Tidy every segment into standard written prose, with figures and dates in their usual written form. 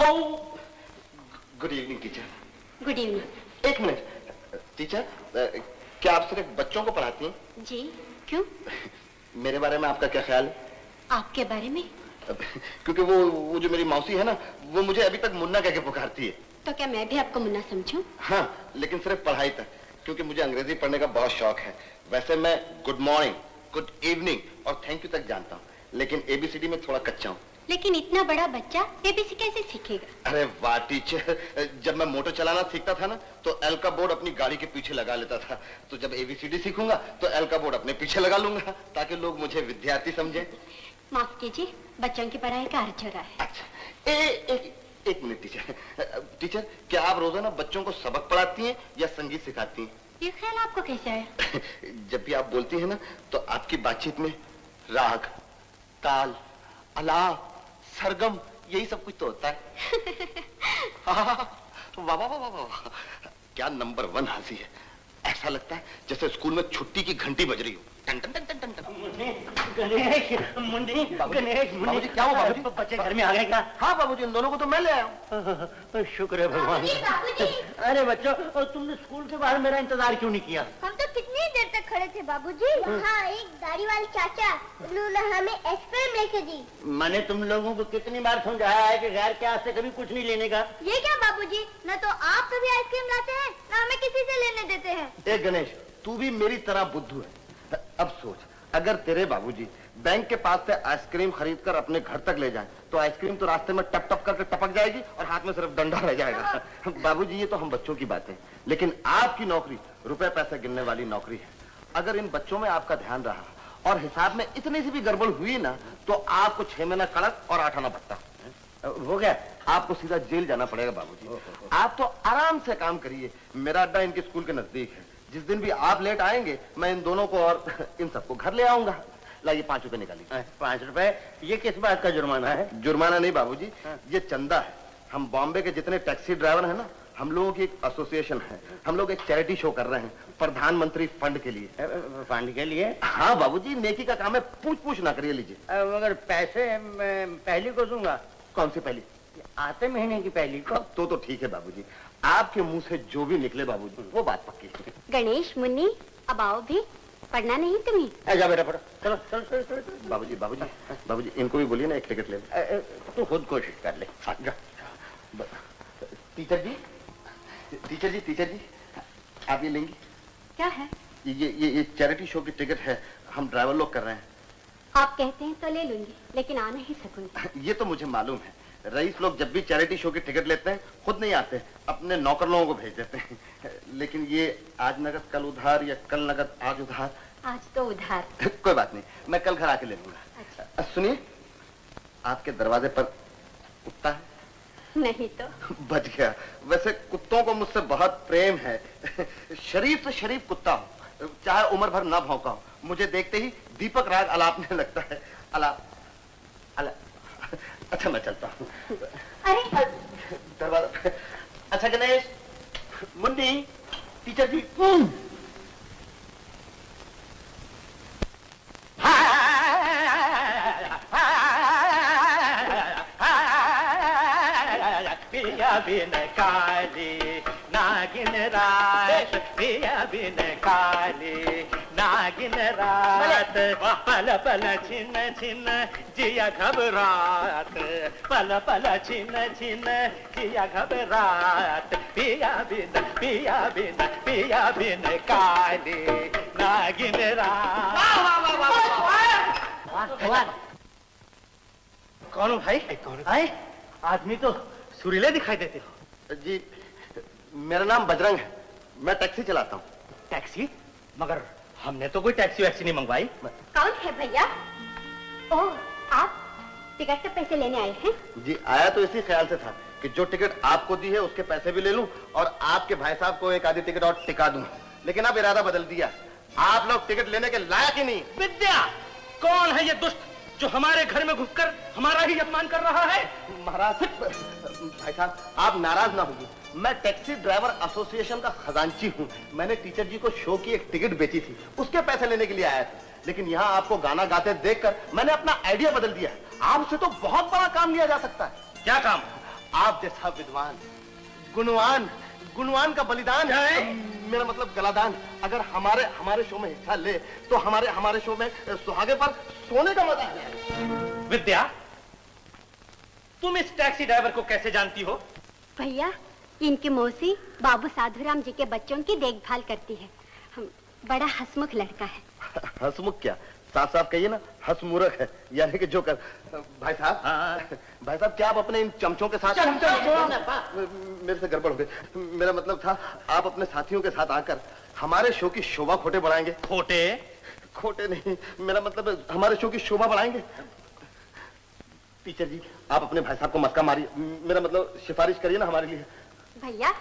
Good evening teacher. Good evening. एक minute teacher, क्या आप सिर्फ बच्चों को पढ़ाती हैं? जी, क्यों? मेरे बारे में आपका क्या ख्याल है? आपके बारे में? क्योंकि वो जो मेरी मौसी है ना, वो मुझे अभी तक मुन्ना कह के पुकारती है। तो क्या मैं भी आपको मुन्ना समझूं? हाँ, लेकिन सिर्फ पढ़ाई तक, क्योंकि मुझे अंग्रेजी पढ़ने का बहुत शौक है। वैसे मैं गुड मॉर्निंग, गुड इवनिंग और थैंक यू तक जानता हूँ, लेकिन एबीसीडी में थोड़ा कच्चा हूँ। लेकिन इतना बड़ा बच्चा एबीसी कैसे सीखेगा? अरे वाह टीचर, जब मैं मोटर चलाना सीखता था ना, तो एल का बोर्ड अपनी गाड़ी के पीछे लगा लेता था। तो जब एबीसीडी सीखूंगा तो एल का बोर्ड अपने पीछे लगा लूंगा, ताकि लोग मुझे विद्यार्थी समझे। माफ कीजिए, बच्चों की पढ़ाई का अर्थ हो रहा है। अच्छा, एक मिनट टीचर, क्या आप रोजाना बच्चों को सबक पढ़ाती हैं या संगीत सिखाती हैं? ये ख्याल आपको कैसे आया? जब भी आप बोलती हैं ना, तो आपकी बातचीत में राग, ताल, अलाप, सरगम, यही सब कुछ तो होता है। वाह वाह वाह वाह, क्या नंबर 1 हंसी है। ऐसा लगता है जैसे स्कूल में छुट्टी की घंटी बज रही हो। टन टन टन टन टन टन। गणेश, मुन्नी, गणेश, बाबूजी क्या हुआ? बाबूजी बच्चे घर में आ गए क्या? हाँ बाबूजी, इन दोनों को तो मैं ले आया हूँ। शुक्र है भगवान। अरे बच्चों, तुमने स्कूल के बाहर मेरा इंतजार क्यों नहीं किया? हम तो कितनी देर तक खड़े थे बाबूजी। हाँ, एक दाढ़ी वाले चाचा, उन्होंने हमें आइसक्रीम लेके दी। मैंने तुम लोगों को कितनी बार समझाया है कि गैर के हाथ से कभी कुछ नहीं लेने का। ये क्या बाबूजी, न तो आप कभी आइसक्रीम लाते हैं, न हमें किसी से लेने देते हैं। ए गणेश, तू भी मेरी तरह बुद्धू है। अब सोच, अगर तेरे बाबूजी बैंक के पास से आइसक्रीम खरीदकर अपने घर तक ले जाएं, तो आइसक्रीम तो रास्ते में टप टप करके टपक जाएगी और हाथ में सिर्फ डंडा रह जाएगा। बाबूजी, ये तो हम बच्चों की बातें, लेकिन आपकी नौकरी रुपए पैसे गिनने वाली नौकरी है। अगर इन बच्चों में आपका ध्यान रहा और हिसाब में इतनी सी भी गड़बड़ हुई ना, तो आपको 6 महीना कड़क और 8 आना भत्ता। हो गया? आपको सीधा जेल जाना पड़ेगा बाबूजी। आप तो आराम से काम करिए, मेरा अड्डा इनके स्कूल के नजदीक है। जिस दिन भी आप लेट आएंगे, मैं इन दोनों को और इन सबको घर ले आऊंगा। लाइए 5 रुपए निकालिए। 5 रुपए? ये किस बात का जुर्माना है? जुर्माना नहीं बाबूजी, ये चंदा है। हम बॉम्बे के जितने टैक्सी ड्राइवर हैं ना, हम लोगों की एक एसोसिएशन है। हम लोग एक चैरिटी शो कर रहे हैं प्रधानमंत्री फंड के लिए। फंड के लिए? हाँ बाबूजी, नेकी का काम है, पूछ पूछ ना करिए। लीजिए। मगर पैसे मैं पहली को दूंगा। कौन सी पहली? आते महीने की पहली को। तो ठीक है बाबूजी, आपके मुंह से जो भी निकले बाबूजी, वो बात पक्की है। गणेश, मुन्नी, अब आओ भी। पढ़ना नहीं तुम्हें? जा बेटा, पढ़ो। चलो चलो चलो चलो। बाबूजी बाबूजी बाबूजी, इनको भी बोलिए ना एक टिकट ले ले। तू खुद कोशिश कर ले। टीचर जी, आप ये लेंगी? क्या है? ये चैरिटी शो की टिकट है, हम ड्राइवर लोग कर रहे हैं। आप कहते हैं तो ले लूंगी, लेकिन आ नहीं सकूंगी। ये तो मुझे मालूम है, रईस लोग जब भी चैरिटी शो की टिकट लेते हैं खुद नहीं आते, अपने नौकर लोगों को भेज देते हैं। लेकिन ये आज नगद कल उधार या कल नगद आज उधार। आज तो उधार। कोई बात नहीं, मैं कल घर आके ले लूंगा। अच्छा। सुनिए, आपके दरवाजे पर कुत्ता है? नहीं तो। बच गया। वैसे कुत्तों को मुझसे बहुत प्रेम है। शरीफ से शरीफ कुत्ता हो, चाहे उम्र भर ना भौंका हो, मुझे देखते ही दीपक राग अलापने लगता है। अलाप। अच्छा, मैं चलता हूँ। अरे दरवाजा। अच्छा गणेश, मुन्नी, टीचर जी। पिया बिन काली नागिन रात, पिया बिन काली नागिन रात, पल पल छिन छिन जिया घबरात, पल पल छिन छिन जिया घबरात, पिया बिन काली नागिन रात। कौन हो भाई? कौन भाई? आदमी तो सुरीले दिखाई देते हो। जी, मेरा नाम बजरंग है, मैं टैक्सी चलाता हूँ। टैक्सी? मगर हमने तो कोई टैक्सी वैक्सी नहीं मंगवाई। कौन है भैया? ओह, आप टिकट के पैसे लेने आए हैं? जी, आया तो इसी ख्याल से था कि जो टिकट आपको दी है उसके पैसे भी ले लूं और आपके भाई साहब को एक आधी टिकट और टिका दूं। लेकिन अब इरादा बदल दिया, आप लोग टिकट लेने के लायक ही नहीं। विद्या, कौन है ये दुष्ट जो हमारे घर में घुसकर हमारा ही अपमान कर रहा है? महाराज, भाई साहब आप नाराज ना होगी, मैं टैक्सी ड्राइवर एसोसिएशन का खजांची हूँ। मैंने टीचर जी को शो की एक टिकट बेची थी, उसके पैसे लेने के लिए आया था। लेकिन यहाँ आपको गाना गाते देखकर मैंने अपना आइडिया बदल दिया है। आपसे तो बहुत बड़ा काम लिया जा सकता है। क्या काम? आप जैसा विद्वान, गुणवान, गुणवान का बलिदान है, मेरा मतलब गलादान, अगर हमारे शो में हिस्सा ले तो हमारे शो में सुहागे पर सोने का मजा है। विद्या, तुम इस टैक्सी ड्राइवर को कैसे जानती हो? भैया, इनकी मौसी बाबू साधुराम जी के बच्चों की देखभाल करती है। बड़ा हंसमुख लड़का है। हंसमुख क्या, साफ साफ कहिए ना, हंसमुरख है, यानी कि जोकर। भाई साहब, भाई साहब, क्या आप अपने इन चमचों के साथ मेरे से गड़बड़ हो गई। मेरा मतलब था आप अपने साथियों के साथ आकर हमारे शो की शोभा खोटे बढ़ाएंगे। खोटे नहीं, मेरा मतलब हमारे शो की शोभा बढ़ाएंगे। टीचर जी, आप अपने भाई साहब को मस्का मारिए, मेरा मतलब सिफारिश करिए ना हमारे लिए। भैया,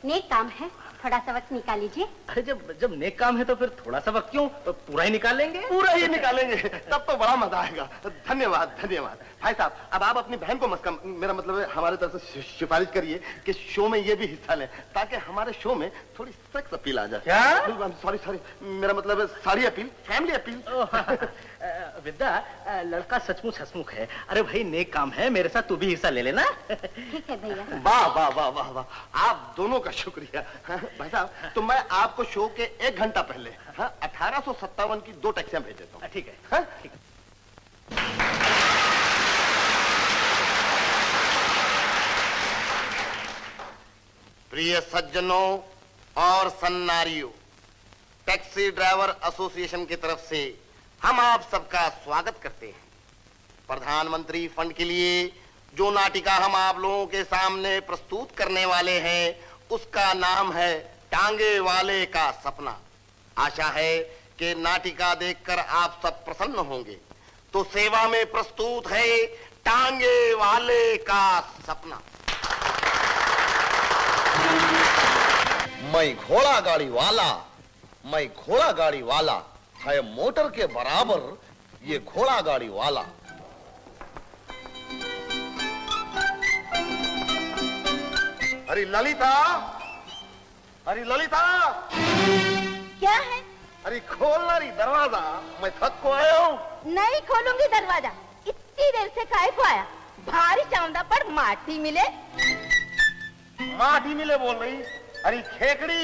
नेक काम है, थोड़ा सा वक्त निकाल लीजिए। अरे जब नेक काम है तो फिर थोड़ा सा वक्त क्यों, पूरा ही निकाल लेंगे। पूरा ही निकालेंगे, तब तो बड़ा मजा आएगा। धन्यवाद धन्यवाद। भाई साहब, अब आप अपनी बहन को मस्का, मेरा मतलब है हमारे तरफ से सिफारिश करिए कि शो में ये भी हिस्सा लें, ताकि हमारे शो में थोड़ी सेक्स अपील आ जाए। क्या? सॉरी, मेरा मतलब है सारी अपील, फैमिली अपील। विद्या, लड़का सचमुच हंसमुख है। अरे भाई, नेक काम है, मेरे साथ तू भी हिस्सा ले लेना। ठीक है भैया। वाह वाह वाह वाह वाह, आप दोनों का शुक्रिया। भाई साहब, तो मैं आपको शो के 1 घंटा पहले 1857 की 2 टैक्सियां भेज देता हूँ। ठीक है, ठीक है। प्रिय सज्जनों और सन्नारियों, टैक्सी ड्राइवर एसोसिएशन की तरफ से हम आप सबका स्वागत करते हैं। प्रधानमंत्री फंड के लिए जो नाटिका हम आप लोगों के सामने प्रस्तुत करने वाले हैं, उसका नाम है टांगे वाले का सपना। आशा है कि नाटिका देखकर आप सब प्रसन्न होंगे। तो सेवा में प्रस्तुत है टांगे वाले का सपना। मैं घोड़ा गाड़ी वाला, मैं घोड़ा गाड़ी वाला है, मोटर के बराबर ये घोड़ा गाड़ी वाला। अरे ललिता, अरे ललिता, क्या है? अरे खोलना रही दरवाजा, मैं थक को आया हूँ। नहीं खोलूंगी दरवाजा। इतनी देर से काहे को आया? भारी चांदा पर माटी मिले। माटी मिले बोल रही? अरे खेकड़ी,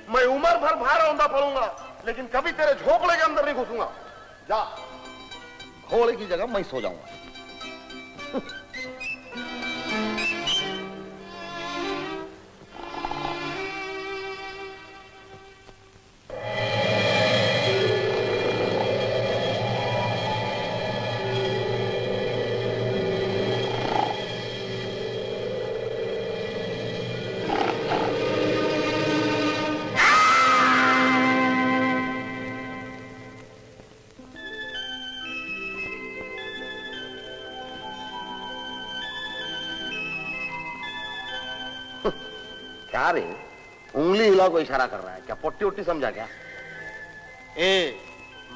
मैं उम्र भर भार औंधा पड़ूंगा, लेकिन कभी तेरे झोपड़े के अंदर नहीं घुसूंगा। जा। घोड़े की जगह मैं सो जाऊंगा। क्या रे, उंगली हिला को इशारा कर रहा है क्या? पोट्टी ओट्टी समझा क्या?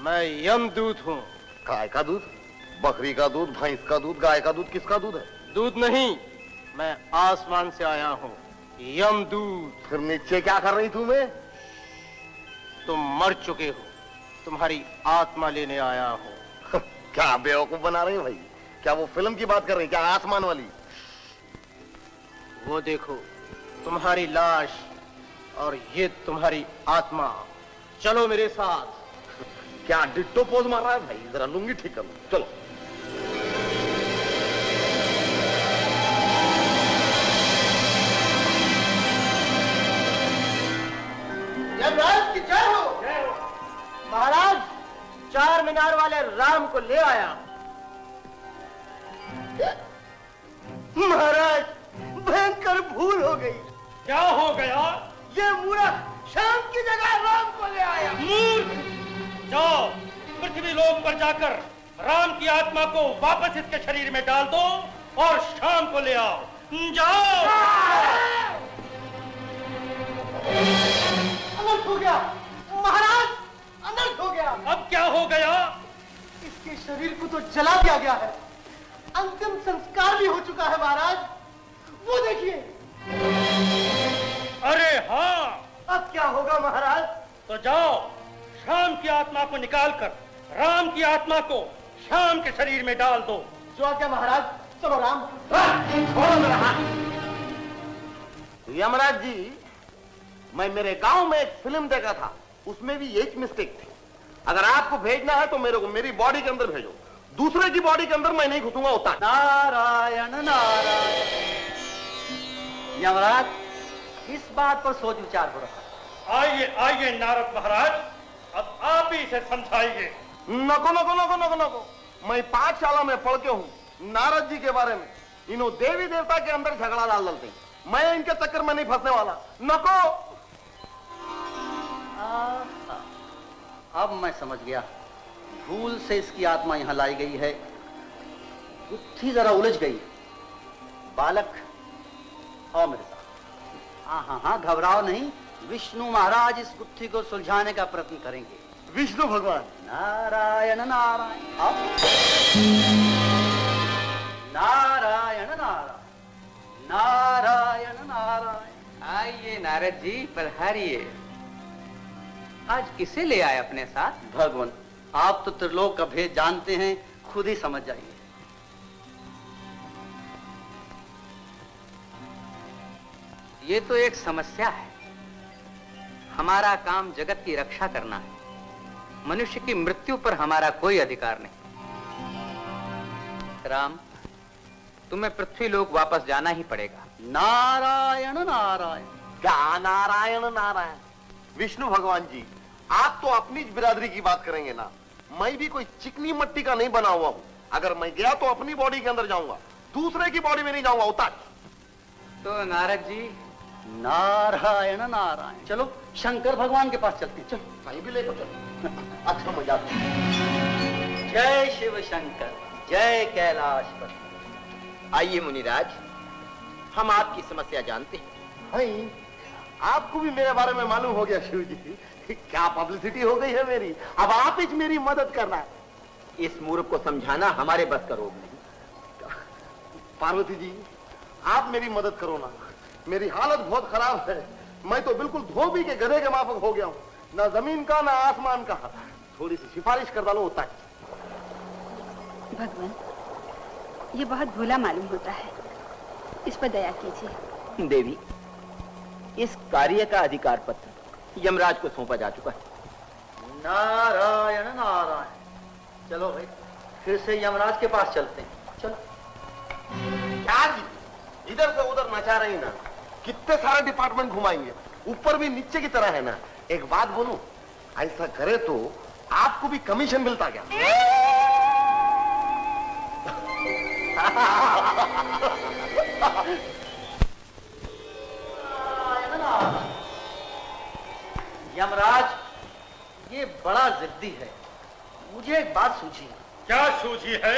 मैं यमदूत हूँ। गाय का दूध, बकरी का दूध, भैंस का दूध, गाय का दूध, किसका दूध है? दूध नहीं, मैं आसमान से आया हूँ, यमदूत। फिर नीचे क्या कर रही तू? मैं तुम मर चुके हो, तुम्हारी आत्मा लेने आया हूँ। क्या बेवकूफ बना रही है भाई? क्या वो फिल्म की बात कर रही है क्या, आसमान वाली? वो देखो, तुम्हारी लाश और ये तुम्हारी आत्मा। चलो मेरे साथ। क्या डिट्टो पोज मार रहा है भाई? जरा लुंगी ठीक कर लो, चलो। यमराज की जय हो। महाराज, 4 मीनार वाले राम को ले आया। महाराज, भयंकर भूल हो गई। क्या हो गया? ये मूर्ख शाम की जगह राम को ले आया। मूर्ख! जाओ, पृथ्वी लोक पर जाकर राम की आत्मा को वापस इसके शरीर में डाल दो और शाम को ले आओ। जाओ। अनर्थ हो गया महाराज, अनर्थ हो गया। अब क्या हो गया? इसके शरीर को तो जला दिया गया है, अंतिम संस्कार भी हो चुका है महाराज। वो देखिए। अरे हाँ, अब क्या होगा महाराज? तो जाओ, शाम की आत्मा को निकालकर राम की आत्मा को शाम के शरीर में डाल दो। जो आज्ञा महाराज। चलो राम। छोड़ो मेरा हाथ। यमराज जी, मैं मेरे गांव में एक फिल्म देखा था, उसमें भी यही मिस्टेक थी। अगर आपको भेजना है तो मेरे को मेरी बॉडी के अंदर भेजो, दूसरे की बॉडी के अंदर मैं नहीं घुसूंगा। होता नारायण नारायण। यमराज इस बात पर सोच विचार हो रहा है। आइए आइए नारद महाराज, अब आप ही इसे समझाइए। नको नको नको नको नको, मैं पाठशाला में पढ़ के हूँ नारद जी के बारे में। इन्हों देवी देवता के अंदर झगड़ा डाल डालते हैं, मैं इनके चक्कर में नहीं फंसने वाला। नको। अब मैं समझ गया, भूल से इसकी आत्मा यहां लाई गई है। बुद्धि जरा उलझ गई। बालक आओ मेरे साथ। हाँ हाँ, घबराओ नहीं, विष्णु महाराज इस गुत्थी को सुलझाने का प्रयत्न करेंगे। विष्णु भगवान। नारायण नारायण। आओ। नारायण नारायण नारायण नारायण। आइए नारद जी, पधारिए। आज किसे ले आए अपने साथ? भगवान, आप तो त्रिलोक का भेद जानते हैं, खुद ही समझ जाइए। ये तो एक समस्या है। हमारा काम जगत की रक्षा करना है, मनुष्य की मृत्यु पर हमारा कोई अधिकार नहीं। राम, तुम्हें पृथ्वी लोक वापस जाना ही पड़ेगा। नारायण नारायण। क्या नारायण नारायण? विष्णु भगवान जी, आप तो अपनी बिरादरी की बात करेंगे ना। मैं भी कोई चिकनी मट्टी का नहीं बना हुआ हूँ। अगर मैं गया तो अपनी बॉडी के अंदर जाऊंगा, दूसरे की बॉडी में नहीं जाऊंगा। उतार। तो नारद जी, नारायण नारायण। चलो शंकर भगवान के पास चलते हैं। चलो भाई भी लेकर चलो। अच्छा मजा। जय शिव शंकर, जय कैलाशपति। आइए मुनिराज, हम आपकी समस्या जानते हैं। भाई, आपको भी मेरे बारे में मालूम हो गया शिव जी। क्या पब्लिसिटी हो गई है मेरी। अब आप ही मेरी मदद करना है। इस मूर्ख को समझाना हमारे बस का रोग नहीं। पार्वती जी, आप मेरी मदद करो ना। मेरी हालत बहुत खराब है। मैं तो बिल्कुल धोबी के गधे के माफक हो गया हूँ, ना जमीन का ना आसमान का। थोड़ी सी सिफारिश कर डालो। होता है। भगवान, ये बहुत भोला मालूम होता है, इस पर दया कीजिए। देवी, इस कार्य का अधिकार पत्र यमराज को सौंपा जा चुका है। नारायण नारायण। चलो भाई, फिर से यमराज के पास चलते हैं। चलो। क्या जी, इधर से उधर नचा रही ना। कितने सारे डिपार्टमेंट घुमाएंगे, ऊपर भी नीचे की तरह है ना। एक बात बोलूं, ऐसा करे तो आपको भी कमीशन मिलता क्या? यमराज, ये बड़ा जिद्दी है। मुझे एक बात सूझी। क्या सूझी है?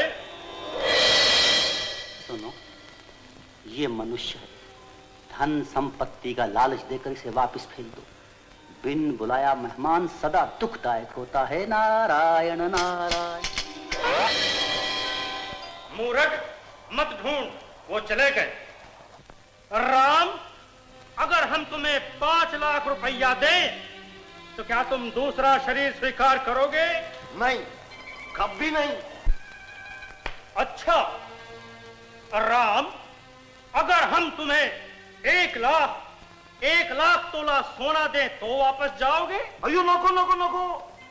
सुनो, ये मनुष्य है, धन संपत्ति का लालच देकर इसे वापस फेंक दो। बिन बुलाया मेहमान सदा दुखदायक होता है। नारायण नारायण। मूर्ख, मत ढूंढ, वो चले गए। राम, अगर हम तुम्हें 5 लाख रुपया दें तो क्या तुम दूसरा शरीर स्वीकार करोगे? नहीं, कभी नहीं। अच्छा राम, अगर हम तुम्हें 1 लाख तोला सोना दें तो वापस जाओगे? अयो नको नको नको।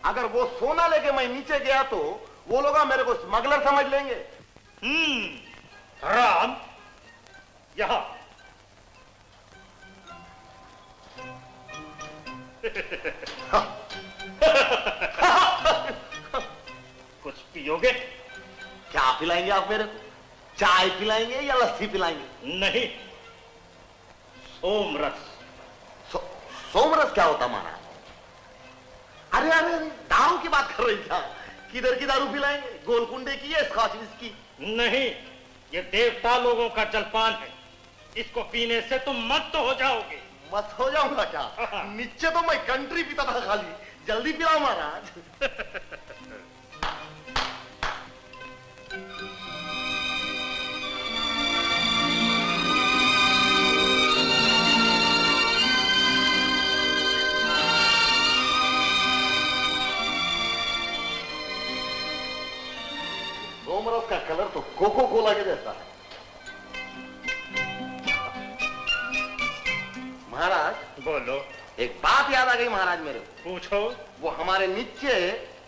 अगर वो सोना लेके मैं नीचे गया तो वो लोग मेरे को स्मगलर समझ लेंगे। राम, यहां। कुछ पियोगे? क्या पिलाएंगे आप मेरे को? चाय पिलाएंगे या लस्सी पिलाएंगे? नहीं, सोमरस। सोमरस क्या होता महाराज? अरे अरे अरे, दारू की बात कर रही था। किधर की दारू पिलाएंगे? गोलकुंडे की या स्कॉच विस्की? नहीं, ये देवता लोगों का जलपान है। इसको पीने से तुम मस्त हो जाओगे। मत हो जाऊंगा क्या? नीचे तो मैं कंट्री पीता था खाली। जल्दी पिलाओ महाराज। सोमरस का कलर तो कोको कोला के जैसा है। महाराज बोलो। एक बात याद आ गई महाराज मेरे को। पूछो। वो हमारे नीचे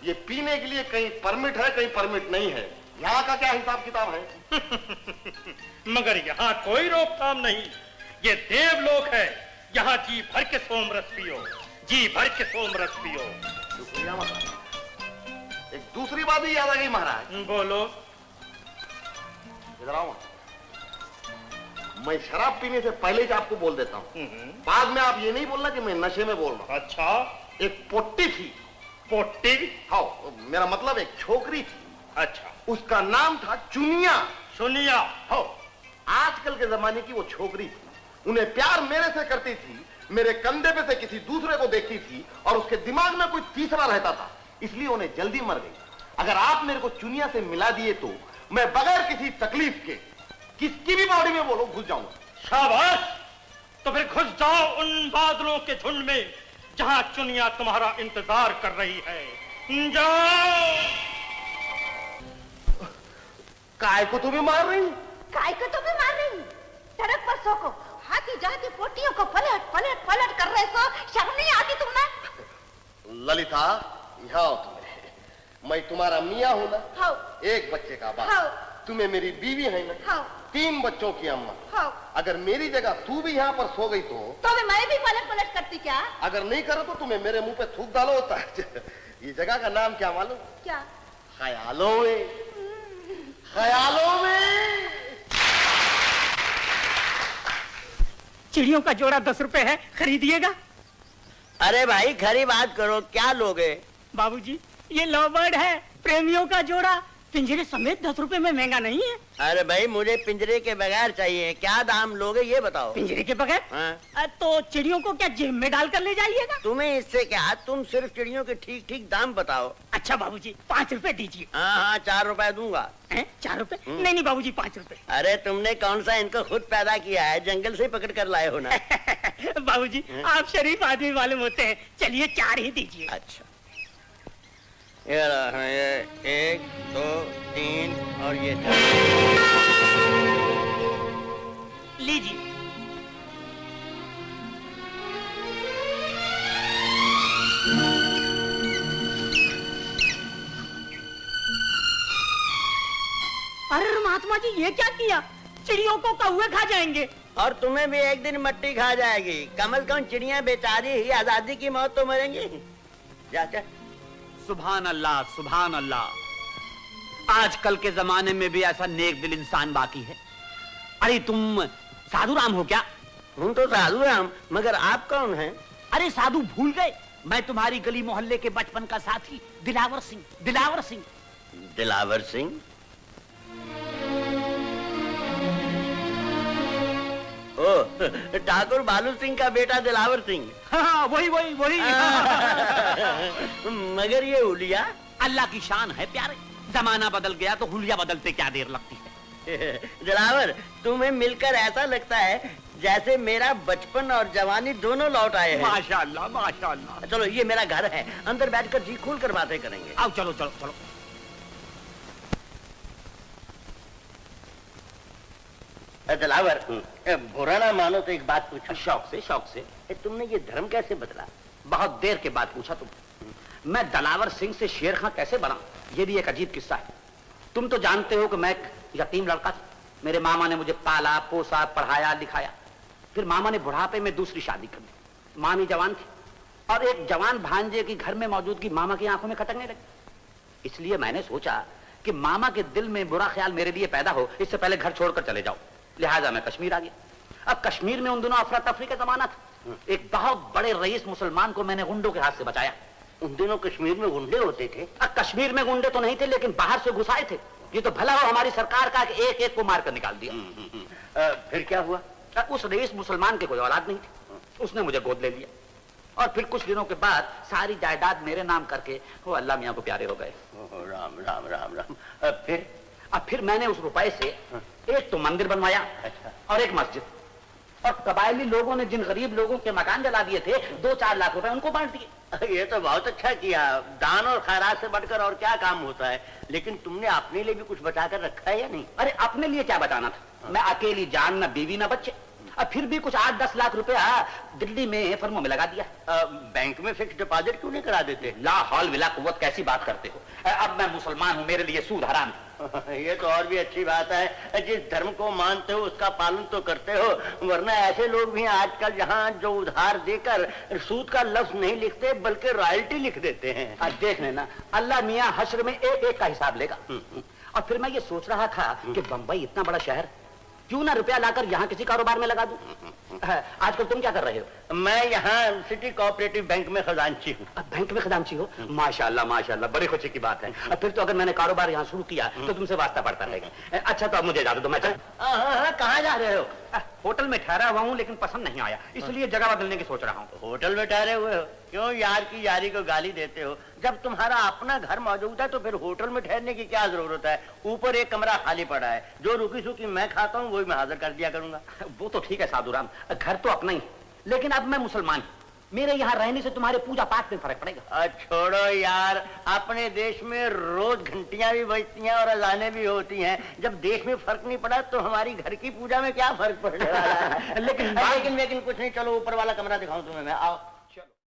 ये पीने के लिए कहीं परमिट है, कहीं परमिट नहीं है, यहाँ का क्या हिसाब किताब है? मगर यहाँ कोई रोकथाम नहीं, ये देवलोक है, यहाँ जी भर के सोमरस पियो, जी भर के सोमरस पियो। शुक्रिया महाराज। एक दूसरी बात भी याद आ गई महाराज। बोलो। इधर आओ। मैं शराब पीने से पहले ही आपको बोल देता हूँ, बाद में आप ये नहीं बोलना कि मैं नशे में बोल रहा हूँ। अच्छा। एक पोट्टी थी। पोट्टी? हाँ, मेरा मतलब एक छोकरी थी। अच्छा। उसका नाम था चुनिया। सुनिया? हो, आजकल के जमाने की वो छोकरी थी। उन्हें प्यार मेरे से करती थी, मेरे कंधे पे से किसी दूसरे को देखती थी और उसके दिमाग में कोई तीसरा रहता था, इसलिए उन्हें जल्दी मर गई। अगर आप मेरे को चुनिया से मिला दिए तो मैं बगैर किसी तकलीफ के किसकी भी बॉडी में बोलो घुस जाऊंगा। शाबाश। तो फिर घुस जाओ उन बादलों के झुंड में जहां चुनिया तुम्हारा इंतजार कर रही है। जाओ। काय को तुम्हें मार रही? काय को तुम्हें मार रही? सड़क पर सो को हाथी जाती पोटियों को पलट पलट पलट कर रहे सो, शर्म नहीं आती तुम्हें? ललिता, यहाँ आओ। मैं तुम्हारा मियाँ हूं ना? हाँ। एक बच्चे का बाप। हाँ। तुम्हें मेरी बीवी है ना? हाँ। 3 बच्चों की अम्मा। हाँ। अगर मेरी जगह तू भी यहाँ पर सो गई तो मैं भी पलट पलट करती क्या? अगर नहीं करो तो तुम्हें मेरे मुंह पे थूक डालो होता है। ये जगह का नाम क्या मालूम? क्या? ख्यालों में। ख्यालों में। चिड़ियों का जोड़ा 10 रुपए है, खरीदिएगा? अरे भाई खरी बात करो, क्या लोगे? बाबूजी ये लव बर्ड है, प्रेमियों का जोड़ा, पिंजरे समेत 10 रुपए में महंगा नहीं है। अरे भाई मुझे पिंजरे के बगैर चाहिए, क्या दाम लोगे ये बताओ? पिंजरे के बगैर? हाँ? तो चिड़ियों को क्या जेब में डाल कर ले जाइएगा? तुम्हें इससे क्या, तुम सिर्फ चिड़ियों के ठीक ठीक दाम बताओ। अच्छा बाबूजी 5 रुपए दीजिए। हाँ 4 रुपए दूंगा। 4 रुपए? नहीं बाबूजी 5 रुपए। अरे तुमने कौन सा इनको खुद पैदा किया है, जंगल से पकड़ कर लाए हो ना? बाबूजी आप शरीफ आदमी मालूम होते हैं, चलिए 4 ही दीजिए। अच्छा ये 1 2 3 और ये 4 लीजिए। अरे महात्मा जी ये क्या किया? चिड़ियों को कौवे खा जाएंगे। और तुम्हें भी एक दिन मट्टी खा जाएगी। कम से कम चिड़िया बेचारी ही आजादी की मौत तो मरेंगी। जा सुभान अल्लाह, सुभान अल्लाह। आजकल के जमाने में भी ऐसा नेक दिल इंसान बाकी है। अरे तुम साधु राम हो क्या? हम तो साधु राम, मगर आप कौन हैं? अरे साधु भूल गए, मैं तुम्हारी गली मोहल्ले के बचपन का साथी दिलावर सिंह। दिलावर सिंह। दिलावर सिंह? ओ ठाकुर बालू सिंह का बेटा दिलावर सिंह। हाँ वही वही वही। मगर ये हुलिया? अल्लाह की शान है प्यारे, जमाना बदल गया तो हुलिया बदलते क्या देर लगती है। दिलावर तुम्हें मिलकर ऐसा लगता है जैसे मेरा बचपन और जवानी दोनों लौट आए हैं। माशाअल्लाह माशाअल्लाह। चलो ये मेरा घर है, अंदर बैठकर जी खोल कर बातें करेंगे। आओ चलो चलो चलो। दिलावर बुरा ना मानो तो एक बात पूछो। शौक से शौक से। तुमने ये धर्म कैसे बदला? बहुत देर के बाद पूछा तुम। मैं दिलावर सिंह से शेर खां कैसे बना, ये भी एक अजीब किस्सा है। तुम तो जानते हो कि मैं एक यतीम लड़का था। मेरे मामा ने मुझे पाला पोसा पढ़ाया लिखाया। फिर मामा ने बुढ़ापे में दूसरी शादी कर दी। मामी जवान थी और एक जवान भांजे की घर में मौजूदगी मामा की आंखों में खटकने लगी। इसलिए मैंने सोचा कि मामा के दिल में बुरा ख्याल मेरे लिए पैदा हो, इससे पहले घर छोड़कर चले जाओ। लिहाजा मैं कश्मीर आ गया। अब कश्मीर में उन दिनों अफरा तफरी का जमाना था। एक बहुत बड़े रईस मुसलमान को मैंने गुंडों के हाथ से बचाया। उन दिनों कश्मीर में गुंडे होते थे? अब कश्मीर में गुंडे तो नहीं थे, लेकिन बाहर से घुसाए थे। ये तो भला हो हमारी सरकार का एक एक को मारकर निकाल दिया। फिर क्या हुआ? उस रईस मुसलमान के कोई औलाद नहीं थी, उसने मुझे गोद ले लिया और फिर कुछ दिनों के बाद सारी जायदाद मेरे नाम करके वो अल्लाह मियाँ को प्यारे हो गए। राम राम राम राम। अब फिर मैंने उस रुपए से एक तो मंदिर बनवाया और एक मस्जिद, और कबायली लोगों ने जिन गरीब लोगों के मकान जला दिए थे 2-4 लाख रुपए उनको बांट दिए। ये तो बहुत अच्छा किया। दान और खैरात से बढ़कर और क्या काम होता है। लेकिन तुमने अपने लिए भी कुछ बचा कर रखा है या नहीं? अरे अपने लिए क्या बचाना था? मैं अकेली जान, न बीवी न बच्चे। अब फिर भी कुछ 8-10 लाख रुपया दिल्ली में फर्मों में लगा दिया। बैंक में फिक्स डिपॉजिट क्यों नहीं करा देते? ला हौल विला कुव्वत, कैसी बात करते हो? अब मैं मुसलमान हूं, मेरे लिए सूद हराम है। ये तो और भी अच्छी बात है, जिस धर्म को मानते हो उसका पालन तो करते हो, वरना ऐसे लोग भी हैं आजकल जहाँ जो उधार देकर सूद का लफ्ज नहीं लिखते बल्कि रॉयल्टी लिख देते हैं। देख लेना, अल्लाह मियाँ हश्र में एक एक का हिसाब लेगा। और फिर मैं ये सोच रहा था कि बंबई इतना बड़ा शहर, क्यों ना रुपया लाकर यहाँ किसी कारोबार में लगा दूं। आजकल तुम क्या कर रहे हो? मैं यहाँ सिटी कोऑपरेटिव बैंक में खजांची हूँ। बैंक में खजांची हो? माशाल्लाह माशाल्लाह, बड़ी खुशी की बात है। फिर तो अगर मैंने कारोबार यहाँ शुरू किया तो तुमसे वास्ता पड़ता रहेगा। अच्छा तो अब मुझे इजाजत दो, मैं कहाँ जा रहे हो? होटल में ठहरा हुआ हूँ, लेकिन पसंद नहीं आया, इसलिए जगह बदलने की सोच रहा हूँ। होटल में ठहरे हुए हो? क्यों यार की यारी को गाली देते हो? जब तुम्हारा अपना घर मौजूद है तो फिर होटल में ठहरने की क्या जरूरत है? ऊपर एक कमरा खाली पड़ा है, जो रुकी सुखी मैं खाता हूँ वही मैं हाजिर कर दिया करूंगा। वो तो ठीक है साधुराम, घर तो अपना ही, लेकिन अब मैं मुसलमान हूँ, मेरे यहाँ रहने से तुम्हारे पूजा पाठ में फर्क पड़ेगा। छोड़ो यार, अपने देश में रोज घंटियां भी बजती हैं और अजानें भी होती हैं। जब देश में फर्क नहीं पड़ा तो हमारी घर की पूजा में क्या फर्क पड़ने वाला है? लेकिन कुछ नहीं, चलो ऊपर वाला कमरा दिखाऊं तुम्हें मैं, आओ।